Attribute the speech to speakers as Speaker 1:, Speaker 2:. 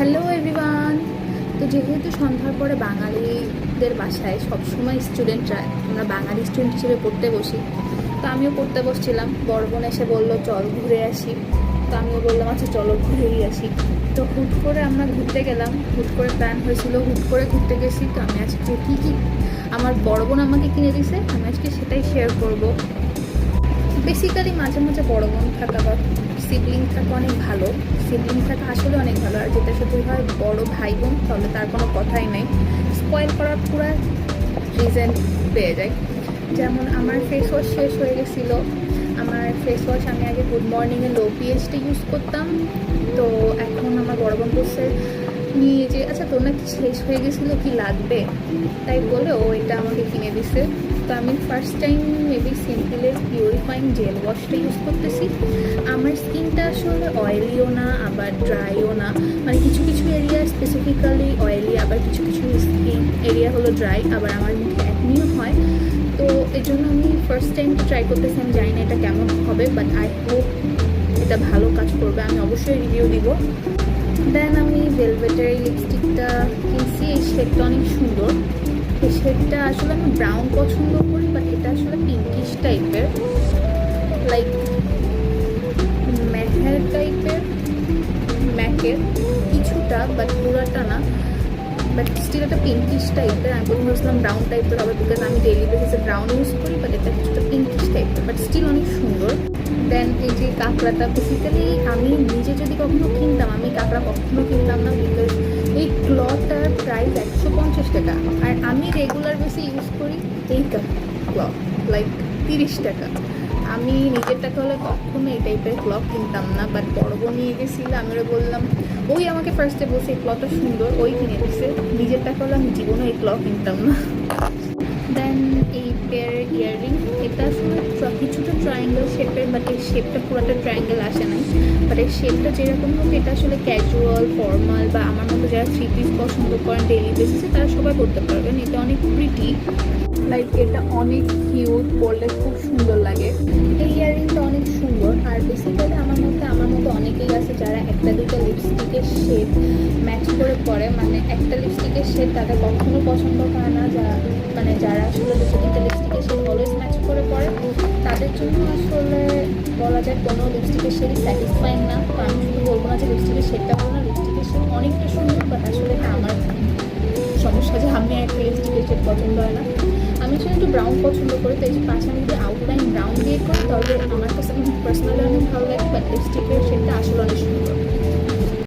Speaker 1: Hello everyone. তো যেহেতু সন্ধ্যার পরে বাঙালিদের বাসায় সবসময় স্টুডেন্টরা, আমরা বাঙালি স্টুডেন্ট হিসেবে পড়তে বসি। তো আমিও পড়তে বসছিলাম, বড় বোন এসে বললো চল ঘুরে আসি। তো আমিও বললাম আচ্ছা চলো ঘুরেই আসি। তো হুট করে আমরা ঘুরতে গেলাম, হুট করে প্ল্যান হয়েছিল, হুট করে ঘুরতে গেছি। তো আমি আজকে কী আমার বড় বোন আমাকে কিনে দিয়েছে, আমি আজকে সেটাই শেয়ার করবো। বেসিক্যালি মাঝে মাঝে বড় বোন থাকা বা সিবলিং থাকা অনেক ভালো, সিবলিং থাকা আসলে অনেক ভালো। আর যেটা শুধু হয় বড় ভাই বোন, তাহলে তার কোনো কথাই নেই, স্পয়েল করার পুরো রিজন পেয়ে যায়। যেমন আমার ফেস ওয়াশ শেষ হয়ে গেছিলো। আমার ফেস ওয়াশ আমি আগে গুড মর্নিংয়ে লো পিএইচটা ইউজ করতাম। তো এখন আমার বড় বোন বলছে নিয়ে যে আচ্ছা তোর নাকি শেষ হয়ে গেছিলো, কি লাগবে, তাই বলে ও এটা আমাকে কিনে দিছে। তো আমি ফার্স্ট টাইম মেবি সিম্পলের পিউরিফাইং জেল ওয়াশটা ইউজ করতেছি। আমার স্কিনটা আসলে অয়েলিও না আবার ড্রাইও না, মানে কিছু কিছু এরিয়া স্পেসিফিক্যালি অয়েলি, আবার কিছু কিছু স্কিন এরিয়া হলো ড্রাই, আবার আমার মুখে অ্যাকনিও হয়। তো এই জন্য আমি ফার্স্ট টাইম ট্রাই করতেছি। আমি জানি না এটা কেমন হবে, বাট আই হোপ এটা ভালো কাজ করবে, আমি অবশ্যই রিভিউ দিব। দেন আমি ভেলভেটের এই লিপস্টিকটা কিনছি, এই শেডটা অনেক সুন্দর। এই শেডটা আসলে আমি ব্রাউন পছন্দ করি, বাট এটা আসলে পিঙ্কিশ টাইপের, লাইক ম্যাহের টাইপের, ম্যাকের কিছুটা, বাট পুরাটা না, বাট স্টিল একটা পিঙ্কিশ টাইপের। আমি প্রথমে ভাবছিলাম ব্রাউন টাইপের হবে, বিকজ আমি ডেইলি বেসিসে ব্রাউন ইউজ করি, বাট এটা কিছুটা পিঙ্কিশ টাইপের, বাট স্টিল অনেক সুন্দর। দেন এই যে কাঁকড়াটা, বেসিক্যালি আমি নিজে যদি কখনো কিনতাম, আমি কাঁকড়া কখনো কিনতাম না, বিকজ এই ক্লথটার প্রাইস 150 টাকা, আর আমি রেগুলার বেসে ইউজ করি এই ক্লথ লাইক 30 টাকা। আমি নিজের টাকা হলে কখনো এই টাইপের ক্লথ কিনতাম না, বাট বড় বোন নিয়ে গেছিল, আমি ওরা বললাম, ওই আমাকে ফার্স্টে বলছে এই ক্লথটা সুন্দর, ওই কিনে দিচ্ছে। নিজের টাকা হলে আমি জীবনে এই ক্লথ কিনতাম না। দেন এই পেয়ারের ইয়াররিং, এটা আসলে কিছুটা ট্রায়াঙ্গেল শেপের, বাট এই শেপটা পুরোটা ট্রায়াঙ্গেল আসে নাই, বাট এই শেপটা যেরকম হোক এটা আসলে ক্যাজুয়াল ফর্মাল বা আমার মতো যারা থ্রি পিস পছন্দ করেন ডেইলি বেসিসে তারা সবাই পরতে পারবেন। এটা অনেক প্রিটি, লাইক এটা অনেক কিউট, পরলে খুব সুন্দর লাগে। এই ইয়াররিংটা অনেক সুন্দর। আর বেসিক্যালি আমার মতো অনেকেই আছে যারা একটা দুটো লিপস্টিকের শেড ম্যাচ করে পরে, মানে একটা লিপস্টিকের শেড তাদের কখনো পছন্দ করে না, মানে যারা আসলে দুটো তিনটা লিপস্টিকের শেড অলওয়েজ ম্যাচ করে পরে, তাদের জন্য আসলে বলা যায় কোনো লিপস্টিকের শেডই স্যাটিসফাইং না। তো আমি শুধু বলবো না যে লিপস্টিকের শেডটা ভালো না, লিপস্টিকের শেড অনেকটা সুন্দর, বাট আসলে এটা আমার সমস্যা যে আমি একটা লিপস্টিকের শেড পছন্দ হয় না। আমি আসলে একটু ব্রাউন পছন্দ করি, তো এই যে পাশে আমি যদি আউটলাইন ব্রাউন দিয়ে করি তাহলে আমার কাছে পার্সোনালি অনেক ভালো লাগে, বাট লিপস্টিকের শেডটা আসলে অনেক সুন্দর।